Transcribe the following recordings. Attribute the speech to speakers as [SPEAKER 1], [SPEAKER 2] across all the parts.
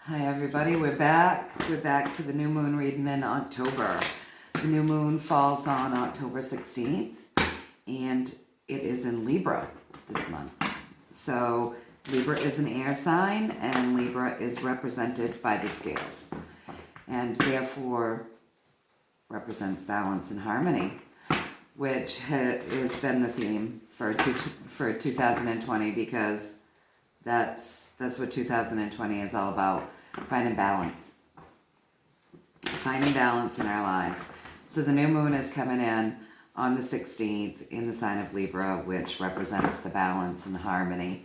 [SPEAKER 1] Hi everybody, we're back. We're back for the new moon reading in October. The new moon falls on October 16th and it is in Libra this month. So Libra is an air sign and Libra is represented by the scales and therefore represents balance and harmony, which has been the theme for 2020 because that's what 2020 is all about, finding balance in our lives. So the new moon is coming in on the 16th in the sign of Libra, which represents the balance and the harmony.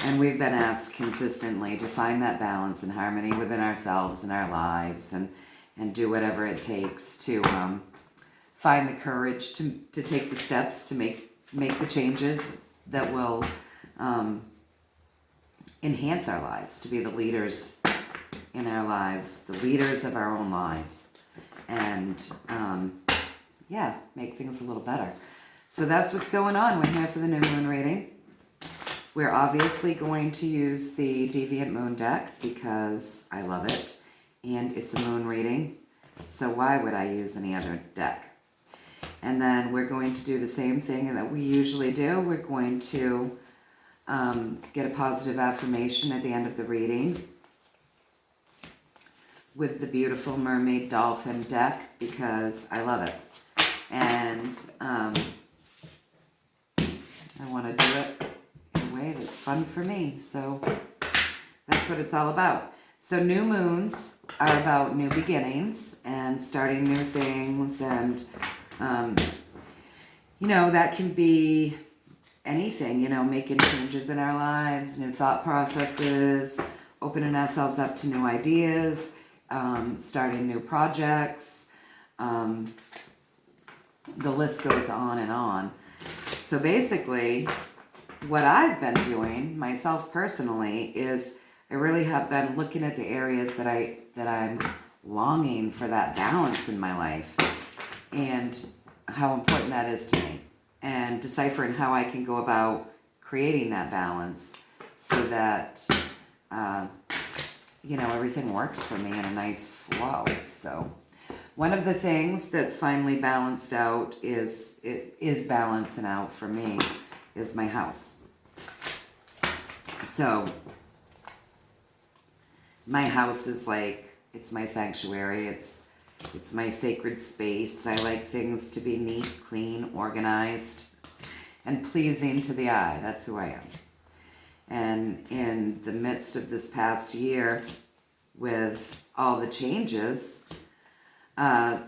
[SPEAKER 1] And we've been asked consistently to find that balance and harmony within ourselves and our lives and do whatever it takes to find the courage to take the steps to make the changes that will enhance our lives, to be the leaders in our lives, the leaders of our own lives, and make things a little better. So that's what's going on. We're here for the new moon reading. We're obviously going to use the Deviant Moon deck because I love it, and it's a moon reading, so why would I use any other deck? And then we're going to do the same thing that we usually do. We're going to get a positive affirmation at the end of the reading with the beautiful mermaid dolphin deck because I love it. And I want to do it in a way that's fun for me. So that's what it's all about. So new moons are about new beginnings and starting new things, and that can be anything, making changes in our lives, new thought processes, opening ourselves up to new ideas, starting new projects. The list goes on and on. So basically, what I've been doing myself personally is I really have been looking at the areas that I'm longing for that balance in my life and how important that is to me, and deciphering how I can go about creating that balance so that everything works for me in a nice flow. So one of the things that's finally balanced out is balancing out for me is my house. So my house is like, it's my sanctuary, it's my sacred space. I like things to be neat, clean, organized, and pleasing to the eye. That's who I am. And in the midst of this past year, with all the changes, my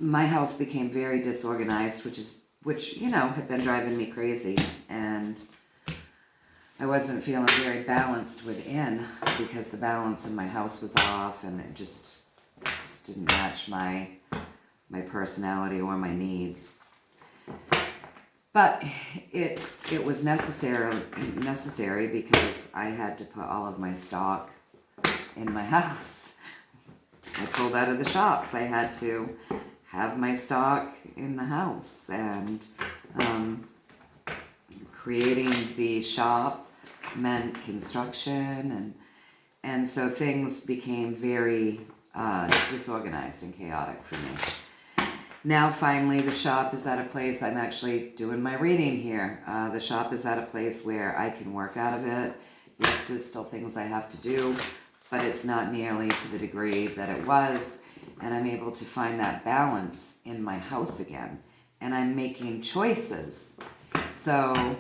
[SPEAKER 1] house became very disorganized, which had been driving me crazy, and I wasn't feeling very balanced within because the balance in my house was off, and it just didn't match my personality or my needs. But it was necessary because I had to put all of my stock in my house. I pulled out of the shops. I had to have my stock in the house, and creating the shop meant construction, and so things became very disorganized and chaotic for me. Now finally the shop is at a place, I'm actually doing my reading here. The shop is at a place where I can work out of it. Yes, there's still things I have to do, but it's not nearly to the degree that it was, and I'm able to find that balance in my house again, and I'm making choices. So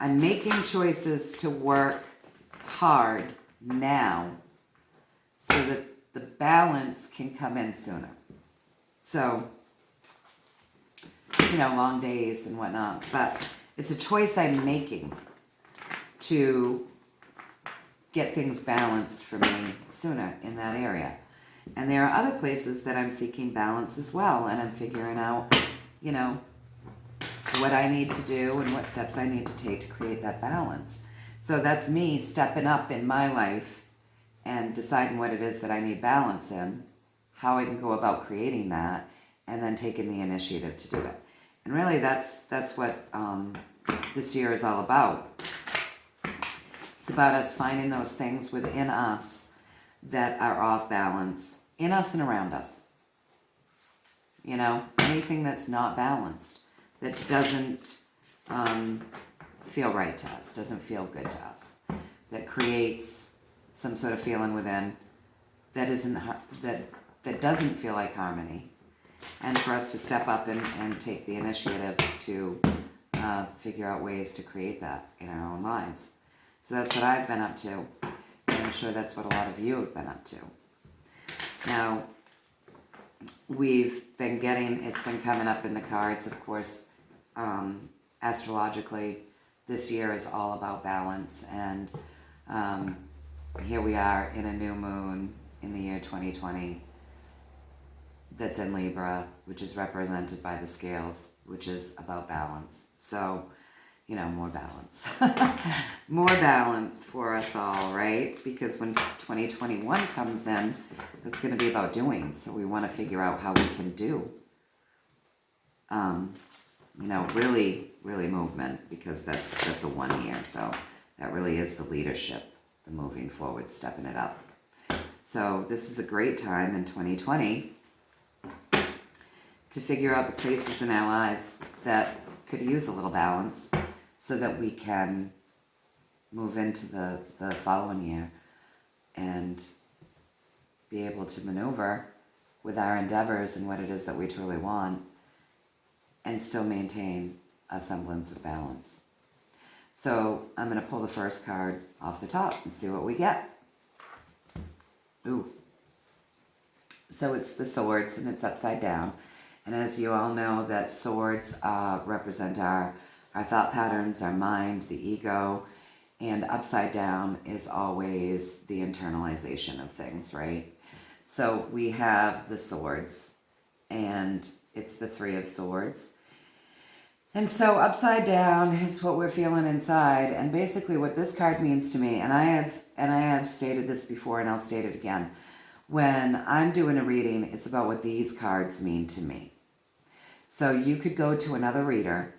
[SPEAKER 1] I'm making choices to work hard now so that the balance can come in sooner. So, long days and whatnot, but it's a choice I'm making to get things balanced for me sooner in that area. And there are other places that I'm seeking balance as well, and I'm figuring out, what I need to do and what steps I need to take to create that balance. So that's me stepping up in my life and deciding what it is that I need balance in, how I can go about creating that, and then taking the initiative to do it. And really that's what this year is all about. So It's about us finding those things within us that are off balance, in us and around us. You know, anything that's not balanced, that doesn't feel right to us, doesn't feel good to us, that creates some sort of feeling within that isn't that doesn't feel like harmony, and for us to step up and take the initiative to figure out ways to create that in our own lives. So that's what I've been up to, and I'm sure that's what a lot of you have been up to. Now, we've been getting, it's been coming up in the cards, of course, astrologically, this year is all about balance, and here we are in a new moon in the year 2020 that's in Libra, which is represented by the scales, which is about balance. So, you know, more balance. More balance for us all, right? Because when 2021 comes in, that's going to be about doing. So we want to figure out how we can do, you know, really movement, because that's a 1 year. So that really is the leadership, the moving forward, stepping it up. So this is a great time in 2020 to figure out the places in our lives that could use a little balance so that we can move into the following year and be able to maneuver with our endeavors and what it is that we truly want and still maintain a semblance of balance. So I'm going to pull the first card off the top and see what we get. Ooh. So it's the swords, and it's upside down. And as you all know, that swords represent our thought patterns, our mind, the ego, and upside down is always the internalization of things, right? So we have the swords, and it's the Three of Swords. And so upside down is what we're feeling inside. And basically what this card means to me, and I have stated this before and I'll state it again, when I'm doing a reading, it's about what these cards mean to me. So you could go to another reader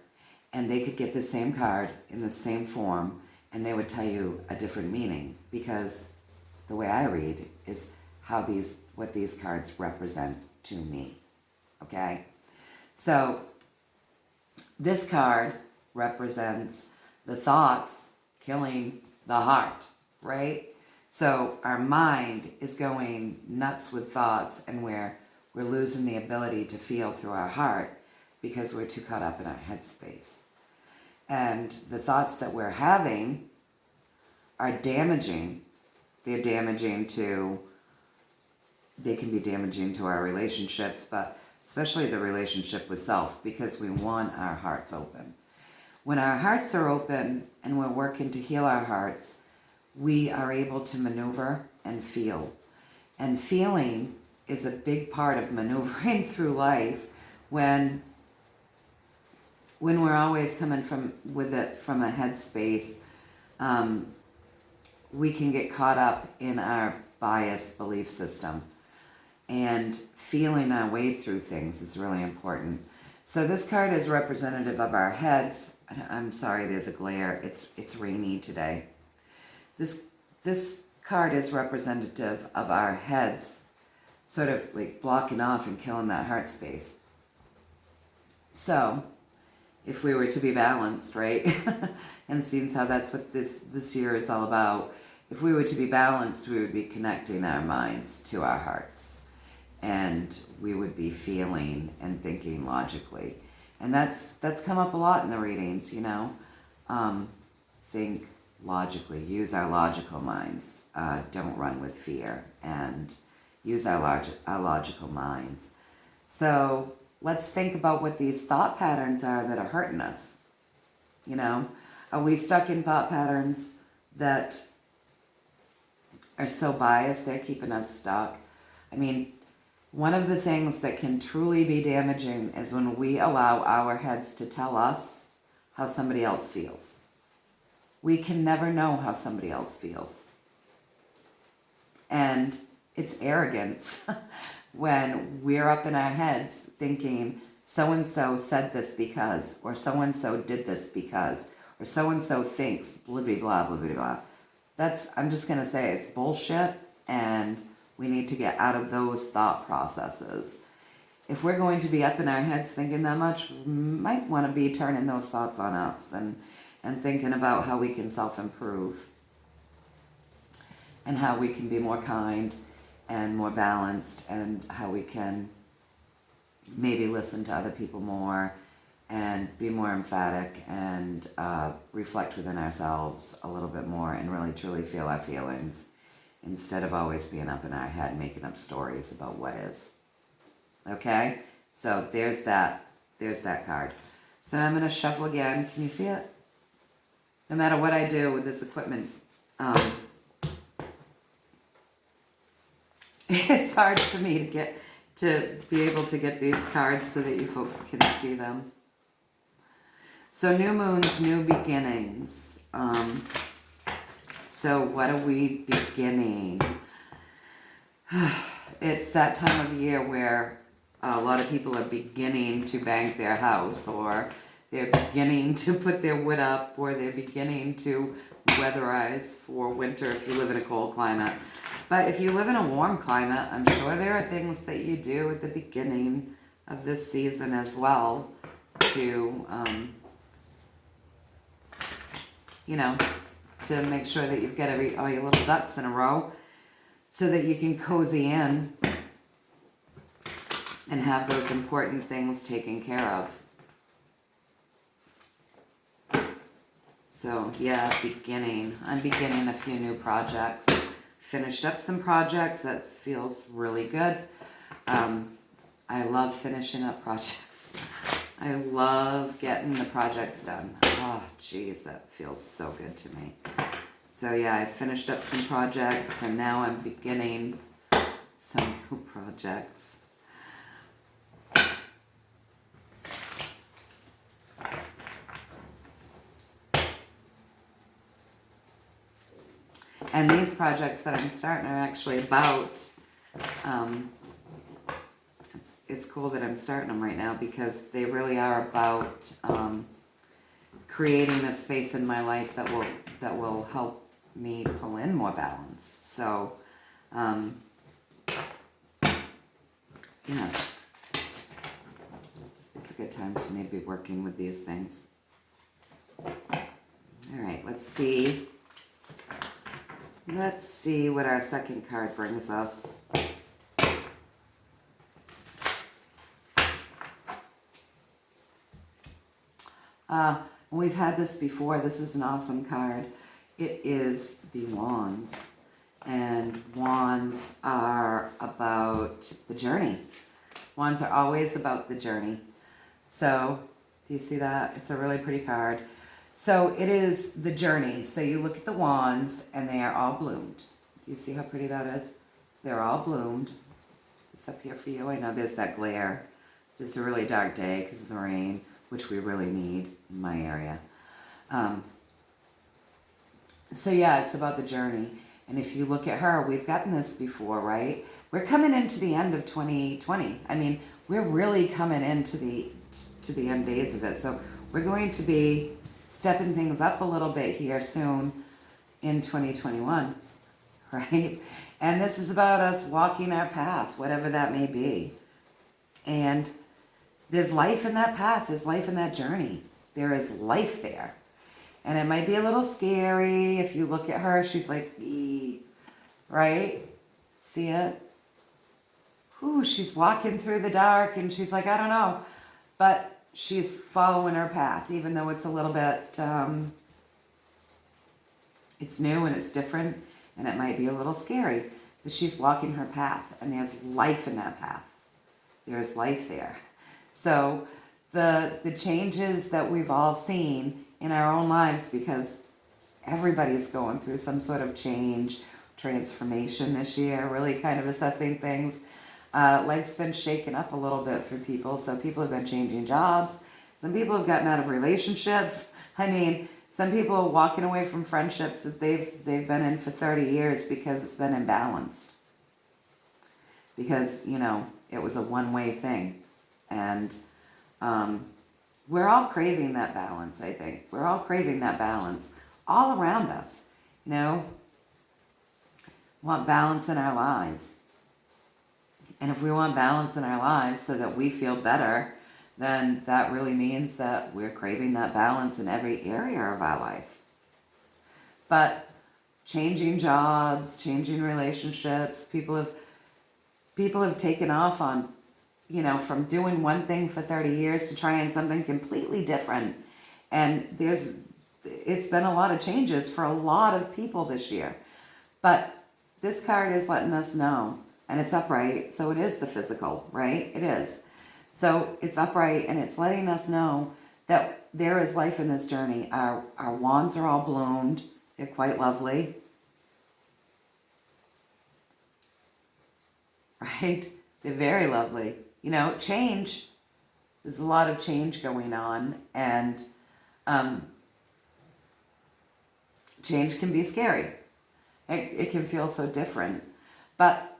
[SPEAKER 1] and they could get the same card in the same form and they would tell you a different meaning, because the way I read is what these cards represent to me. Okay? So this card represents the thoughts killing the heart, right? So our mind is going nuts with thoughts, and we're losing the ability to feel through our heart because we're too caught up in our headspace. And the thoughts that we're having are damaging. They can be damaging to our relationships, but especially the relationship with self, because we want our hearts open. When our hearts are open and we're working to heal our hearts, we are able to maneuver and feel. And feeling is a big part of maneuvering through life when we're always coming from a headspace. We can get caught up in our biased belief system. And feeling our way through things is really important. So this card is representative of our heads. I'm sorry, there's a glare. It's rainy today. This card is representative of our heads, sort of like blocking off and killing that heart space. So if we were to be balanced, right? And seems how that's what this year is all about. If we were to be balanced, we would be connecting our minds to our hearts. And we would be feeling and thinking logically. And that's come up a lot in the readings, you know. Think logically. Use our logical minds. Don't run with fear. And use our logical minds. So let's think about what these thought patterns are that are hurting us. You know, are we stuck in thought patterns that are so biased they're keeping us stuck? I mean, one of the things that can truly be damaging is when we allow our heads to tell us how somebody else feels. We can never know how somebody else feels. And it's arrogance when we're up in our heads thinking so-and-so said this because, or so-and-so did this because, or so-and-so thinks blah, blah, blah, blah, blah, blah. I'm just going to say it's bullshit, and we need to get out of those thought processes. If we're going to be up in our heads thinking that much, we might want to be turning those thoughts on us and thinking about how we can self-improve and how we can be more kind and more balanced, and how we can maybe listen to other people more and be more emphatic and reflect within ourselves a little bit more and really truly feel our feelings instead of always being up in our head making up stories about what is. Okay? So there's that card. So now I'm going to shuffle again. Can you see it? No matter what I do with this equipment, it's hard for me to be able to get these cards so that you folks can see them. So new moons, new beginnings. So what are we beginning? It's that time of year where a lot of people are beginning to bank their house, or they're beginning to put their wood up, or they're beginning to weatherize for winter if you live in a cold climate. But if you live in a warm climate, I'm sure there are things that you do at the beginning of this season as well to, to make sure that you've got all your little ducks in a row so that you can cozy in and have those important things taken care of. So yeah, I'm beginning a few new projects. Finished up some projects. That feels really good. I love finishing up projects. I love getting the projects done. Oh, geez, that feels so good to me. So yeah, I finished up some projects, and now I'm beginning some new projects. And these projects that I'm starting are actually about, it's cool that I'm starting them right now because they really are about creating a space in my life that will help me pull in more balance. So, it's a good time for me to be working with these things. All right, let's see. Let's see what our second card brings us. We've had this before. This is an awesome card. It is the Wands. And Wands are about the journey. Wands are always about the journey. So, do you see that? It's a really pretty card. So it is the journey. So you look at the wands and they are all bloomed. Do you see how pretty that is? So they're all bloomed. It's up here for you. I know there's that glare. It's a really dark day because of the rain, which we really need in my area. So yeah, it's about the journey. And if you look at her, we've gotten this before, right? We're coming into the end of 2020. I mean, we're really coming into the end days of it. So we're going to be stepping things up a little bit here soon in 2021, right? And this is about us walking our path, whatever that may be. And there's life in that path, there's life in that journey. There is life there. And it might be a little scary. If you look at her, she's like, ee, right? See it? Ooh, she's walking through the dark and she's like, I don't know. But she's following her path, even though it's a little bit, it's new and it's different, and it might be a little scary, but she's walking her path, and there's life in that path. There's life there. So the changes that we've all seen in our own lives, because everybody's going through some sort of change, transformation this year, really kind of assessing things. Life's been shaken up a little bit for people, so people have been changing jobs. Some people have gotten out of relationships. I mean, some people are walking away from friendships that they've been in for 30 years because it's been imbalanced. Because, it was a one-way thing. And we're all craving that balance, I think. We're all craving that balance all around us. want balance in our lives. And if we want balance in our lives so that we feel better, then that really means that we're craving that balance in every area of our life. But changing jobs, changing relationships, people have taken off on, from doing one thing for 30 years to trying something completely different. And it's been a lot of changes for a lot of people this year. But this card is letting us know, and it's upright, so it is the physical, right? It is. So it's upright, and it's letting us know that there is life in this journey. Our wands are all bloomed. They're quite lovely. Right? They're very lovely. Change. There's a lot of change going on, and change can be scary. It can feel so different. But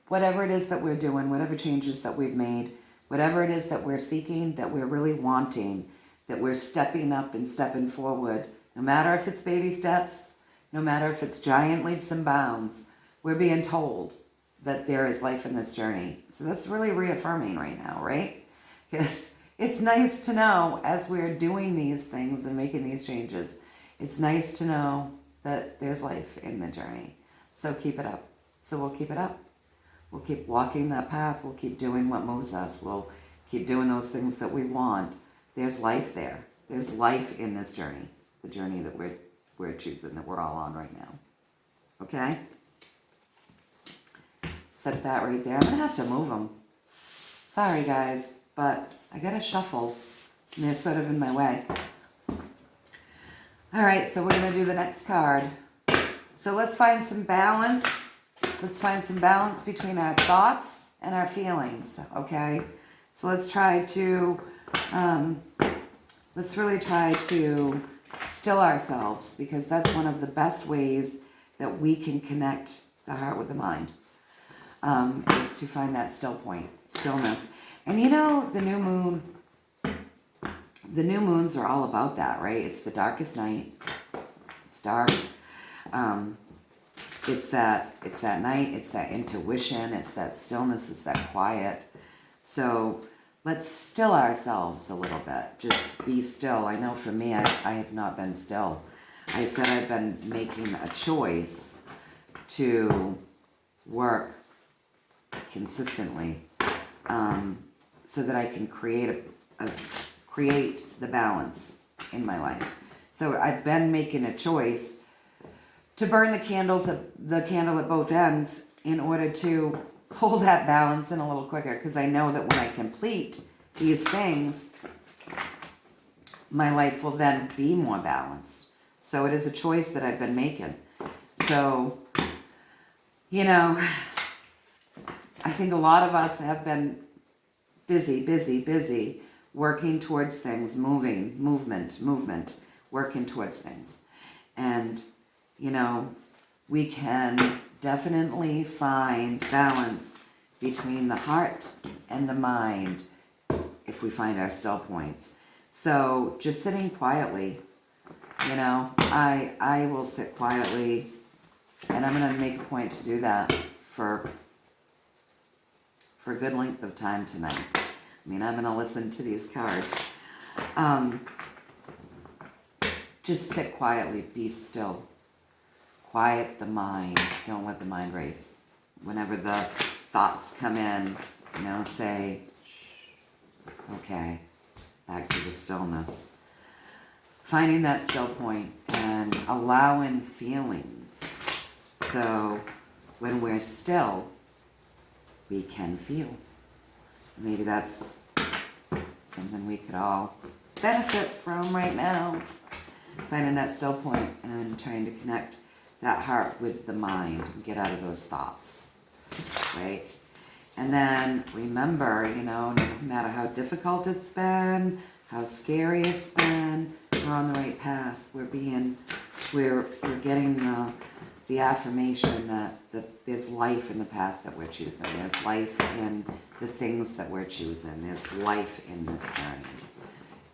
[SPEAKER 1] whatever it is that we're doing, whatever changes that we've made, whatever it is that we're seeking, that we're really wanting, that we're stepping up and stepping forward, no matter if it's baby steps, no matter if it's giant leaps and bounds, we're being told that there is life in this journey. So that's really reaffirming right now, right? Because it's nice to know as we're doing these things and making these changes, it's nice to know that there's life in the journey. So keep it up. So we'll keep it up. We'll keep walking that path. We'll keep doing what moves us. We'll keep doing those things that we want. There's life there. There's life in this journey, the journey that we're choosing, that we're all on right now. Okay? Set that right there. I'm going to have to move them. Sorry, guys, but I got to shuffle, and they're sort of in my way. All right, so we're going to do the next card. So let's find some balance. Let's find some balance between our thoughts and our feelings, okay? So let's try to, let's really try to still ourselves, because that's one of the best ways that we can connect the heart with the mind, is to find that still point, stillness. And the new moons are all about that, right? It's the darkest night. It's dark. It's that night. It's that intuition. It's that stillness. It's that quiet. So let's still ourselves a little bit. Just be still. I know for me, I have not been still. I said I've been making a choice to work consistently, so that I can create the balance in my life. So I've been making a choice to burn the candle at both ends in order to pull that balance in a little quicker, because I know that when I complete these things, my life will then be more balanced. So it is a choice that I've been making. So, I think a lot of us have been busy, working towards things, movement, working towards things. And, we can definitely find balance between the heart and the mind if we find our still points. So just sitting quietly, I will sit quietly, and I'm going to make a point to do that for a good length of time tonight. I'm going to listen to these cards. Just sit quietly, be still. Quiet the mind. Don't let the mind race. Whenever the thoughts come in, say, shh, okay, back to the stillness. Finding that still point and allowing feelings. So when we're still, we can feel. Maybe that's something we could all benefit from right now. Finding that still point and trying to connect that heart with the mind and get out of those thoughts, right? And then remember, no matter how difficult it's been, how scary it's been, we're on the right path. We're getting the affirmation that there's life in the path that we're choosing. There's life in the things that we're choosing. There's life in this journey.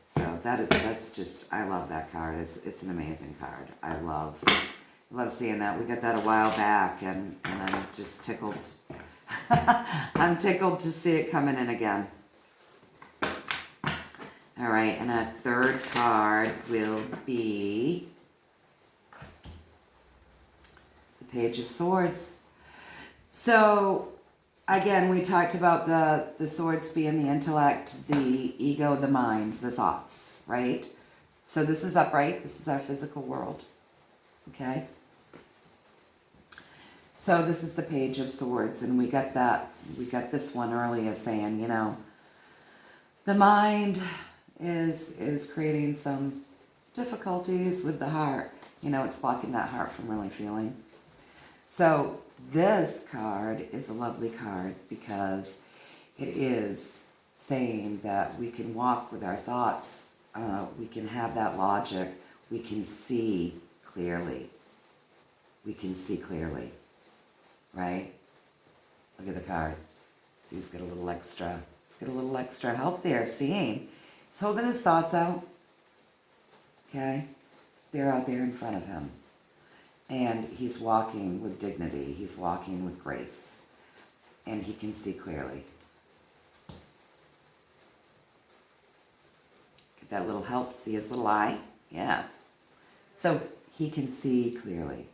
[SPEAKER 1] So that's just, I love that card. It's an amazing card. I love Love seeing that. We got that a while back, and I'm just tickled. I'm tickled to see it coming in again. All right, and our third card will be the Page of Swords. So, again, we talked about the swords being the intellect, the ego, the mind, the thoughts, right? So this is upright. This is our physical world, okay? So this is the Page of Swords, and we got this one earlier saying, you know, the mind is creating some difficulties with the heart. You know, it's blocking that heart from really feeling. So this card is a lovely card because it is saying that we can walk with our thoughts. We can have that logic. We can see clearly. We can see clearly. Right? Look at the card. See, he's got a little extra. He's got a little extra help there, seeing. He's holding his thoughts out. Okay? They're out there in front of him. And he's walking with dignity. He's walking with grace. And he can see clearly. Get that little help. See his little eye? Yeah. So he can see clearly.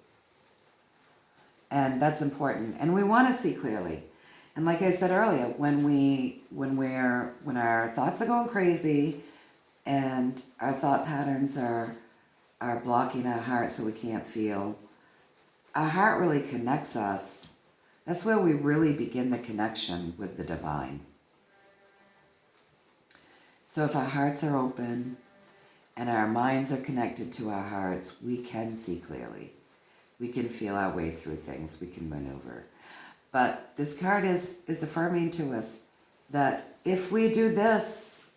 [SPEAKER 1] And that's important. And we want to see clearly. And like I said earlier, when our thoughts are going crazy and our thought patterns are blocking our heart so we can't feel, our heart really connects us. That's where we really begin the connection with the divine. So if our hearts are open and our minds are connected to our hearts, we can see clearly. We can feel our way through things. We can maneuver. But this card is affirming to us that if we do this,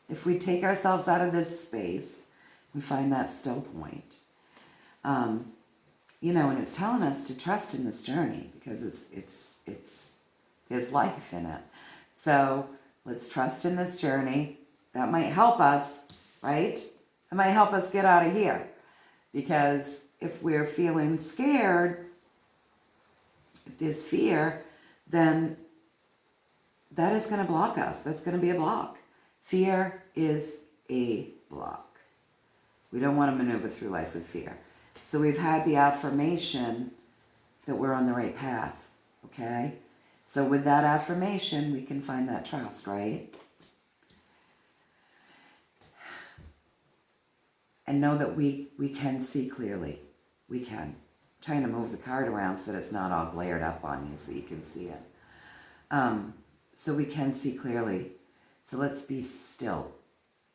[SPEAKER 1] if we take ourselves out of this space, we find that still point. You know, and it's telling us to trust in this journey because there's life in it. So let's trust in this journey. That might help us, right? It might help us get out of here because if we're feeling scared, if there's fear, then that is going to block us. That's going to be a block. Fear is a block. We don't want to maneuver through life with fear. So we've had the affirmation that we're on the right path, okay? So with that affirmation, we can find that trust, right? And know that we can see clearly. We can. I'm trying to move the card around so that it's not all glared up on you so you can see it. So we can see clearly. So let's be still.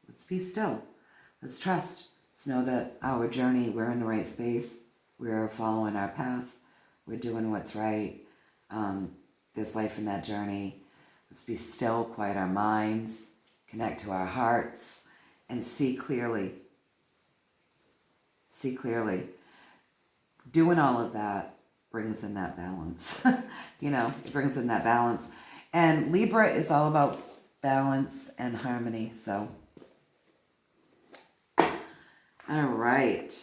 [SPEAKER 1] Let's be still. Let's trust. Let's know that our journey, we're in the right space. We're following our path. We're doing what's right. There's life in that journey. Let's be still, quiet our minds, connect to our hearts, and see clearly. See clearly. Doing all of that brings in that balance. You know, it brings in that balance. And Libra is all about balance and harmony. So, all right.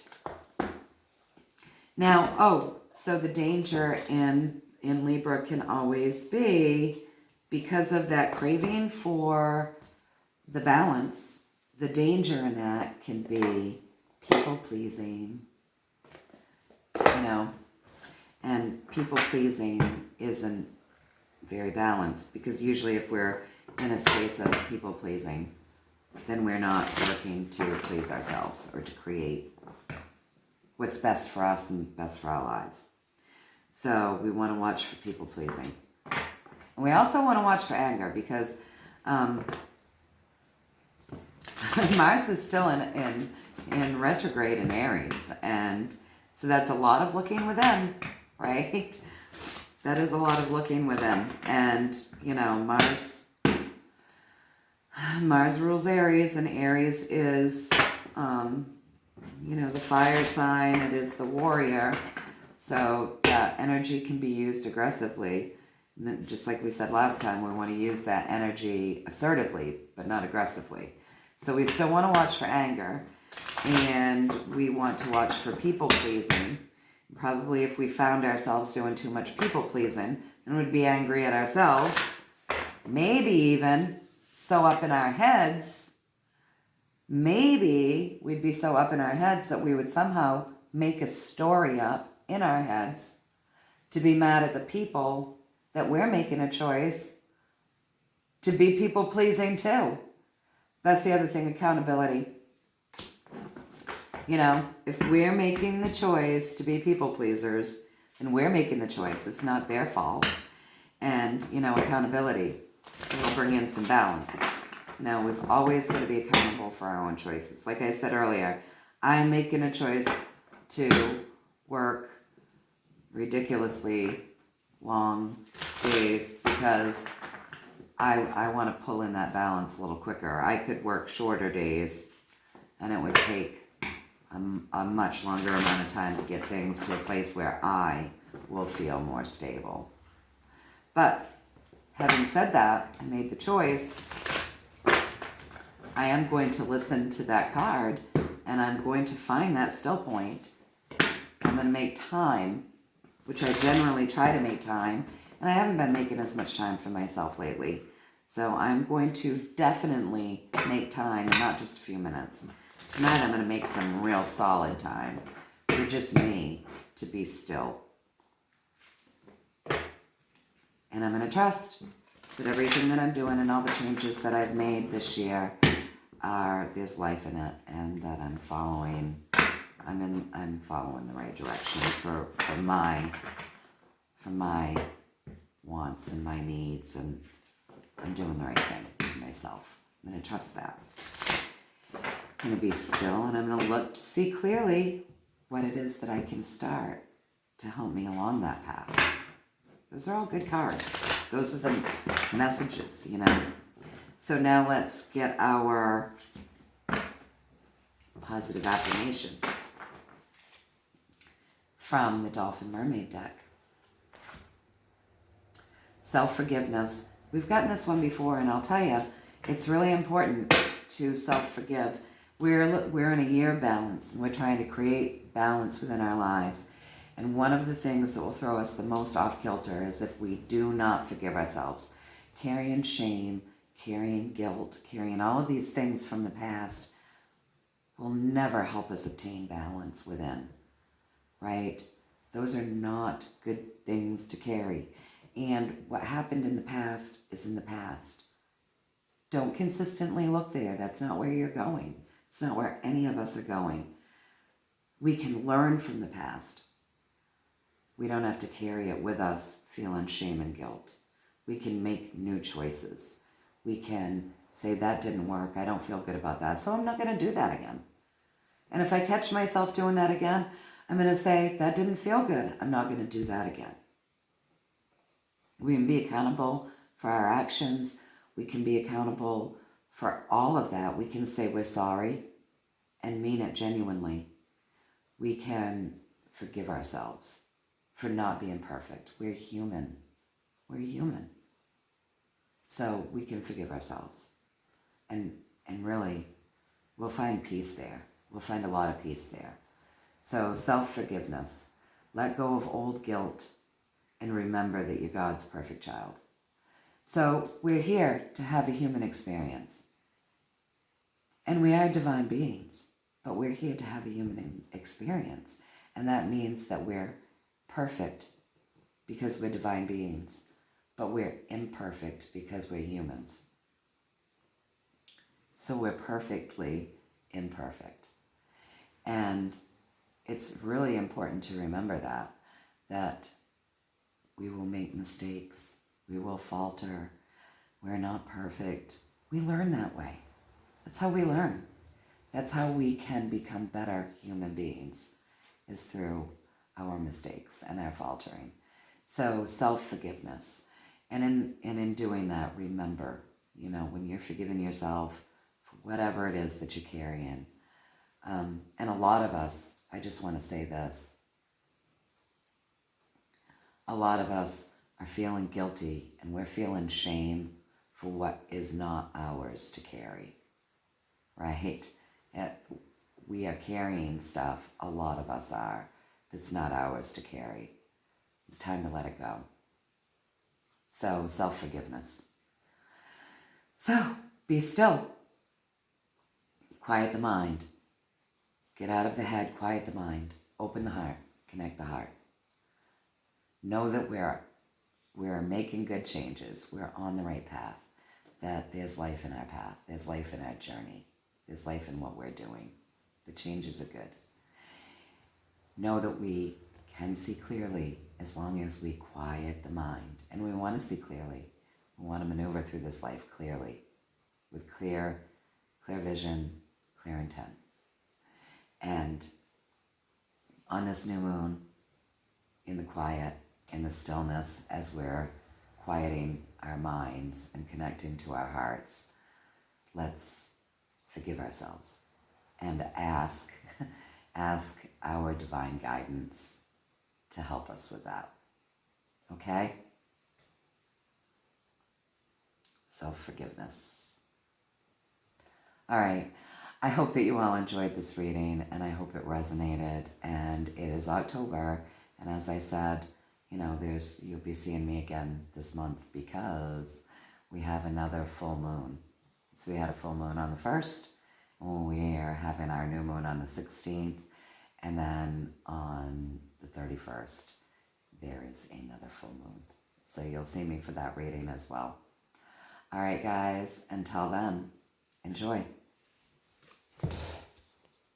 [SPEAKER 1] Now, so the danger in Libra can always be, because of that craving for the balance, the danger in that can be people-pleasing, you know, and people-pleasing isn't very balanced because usually if we're in a space of people-pleasing, then we're not working to please ourselves or to create what's best for us and best for our lives. So we want to watch for people-pleasing. And we also want to watch for anger because Mars is still in retrograde in Aries, and so that's a lot of looking within, right? That is a lot of looking within, and you know, Mars rules Aries, and Aries is, you know, the fire sign. It is the warrior, so that energy can be used aggressively. Just like we said last time, we want to use that energy assertively, but not aggressively. So we still want to watch for anger. and we want to watch for people pleasing. Probably if we found ourselves doing too much people pleasing, then we'd be angry at ourselves, maybe even so up in our heads, maybe we'd be so up in our heads that we would somehow make a story up in our heads to be mad at the people that we're making a choice to be people pleasing too. That's the other thing, accountability. You know, if we're making the choice to be people pleasers, then we're making the choice. It's not their fault. And, you know, accountability will bring in some balance. You know, we've always got to be accountable for our own choices. Like I said earlier, I'm making a choice to work ridiculously long days because I want to pull in that balance a little quicker. I could work shorter days and it would take a much longer amount of time to get things to a place where I will feel more stable. But having said that, I made the choice. I am going to listen to that card and I'm going to find that still point. I'm going to make time, which I generally try to make time, and I haven't been making as much time for myself lately. So I'm going to definitely make time, and not just a few minutes. Tonight I'm going to make some real solid time for just me to be still. And I'm going to trust that everything that I'm doing and all the changes that I've made this year there's life in it, and that I'm following the right direction for my wants and my needs, and I'm doing the right thing for myself. I'm going to trust that. I'm going to be still, and I'm going to look to see clearly what it is that I can start to help me along that path. Those are all good cards. Those are the messages, you know. So now let's get our positive affirmation from the Dolphin Mermaid deck. Self-forgiveness. We've gotten this one before, and I'll tell you, it's really important to self-forgive. We're in a year of balance, and we're trying to create balance within our lives. And one of the things that will throw us the most off kilter is if we do not forgive ourselves. Carrying shame, carrying guilt, carrying all of these things from the past will never help us obtain balance within, right? Those are not good things to carry. And what happened in the past is in the past. Don't consistently look there. That's not where you're going. It's not where any of us are going. We can learn from the past. We don't have to carry it with us, feeling shame and guilt. We can make new choices. We can say, that didn't work. I don't feel good about that, so I'm not going to do that again. And if I catch myself doing that again, I'm going to say, that didn't feel good. I'm not going to do that again. We can be accountable for our actions. We can be accountable for all of that. We can say we're sorry and mean it genuinely. We can forgive ourselves for not being perfect. We're human. We're human. So we can forgive ourselves. And really, we'll find peace there. We'll find a lot of peace there. So self-forgiveness. Let go of old guilt and remember that you're God's perfect child. So we're here to have a human experience. And we are divine beings, but we're here to have a human experience. And that means that we're perfect because we're divine beings, but we're imperfect because we're humans. So we're perfectly imperfect. And it's really important to remember that we will make mistakes, we will falter, we're not perfect. We learn that way. That's how we learn. That's how we can become better human beings, is through our mistakes and our faltering. So self-forgiveness. And in doing that, remember, when you're forgiving yourself for whatever it is that you're carrying. And a lot of us, I just want to say this, a lot of us are feeling guilty and we're feeling shame for what is not ours to carry, right? we are carrying stuff, a lot of us are, that's not ours to carry. It's time to let it go. So, self-forgiveness. So, be still. Quiet the mind. Get out of the head, quiet the mind. Open the heart, connect the heart. Know that we're making good changes. We're on the right path. That there's life in our path. There's life in our journey. There's life in what we're doing. The changes are good. Know that we can see clearly as long as we quiet the mind. And we want to see clearly. We want to maneuver through this life clearly, with clear vision, clear intent. And on this new moon, in the quiet, in the stillness, as we're quieting our minds and connecting to our hearts, let's forgive ourselves and ask our divine guidance to help us with that. Okay? Self-forgiveness. All right. I hope that you all enjoyed this reading, and I hope it resonated. And it is October, and as I said, you'll be seeing me again this month because we have another full moon. So we had a full moon on the 1st, and we are having our new moon on the 16th, and then on the 31st, there is another full moon. So you'll see me for that reading as well. All right, guys, until then, enjoy.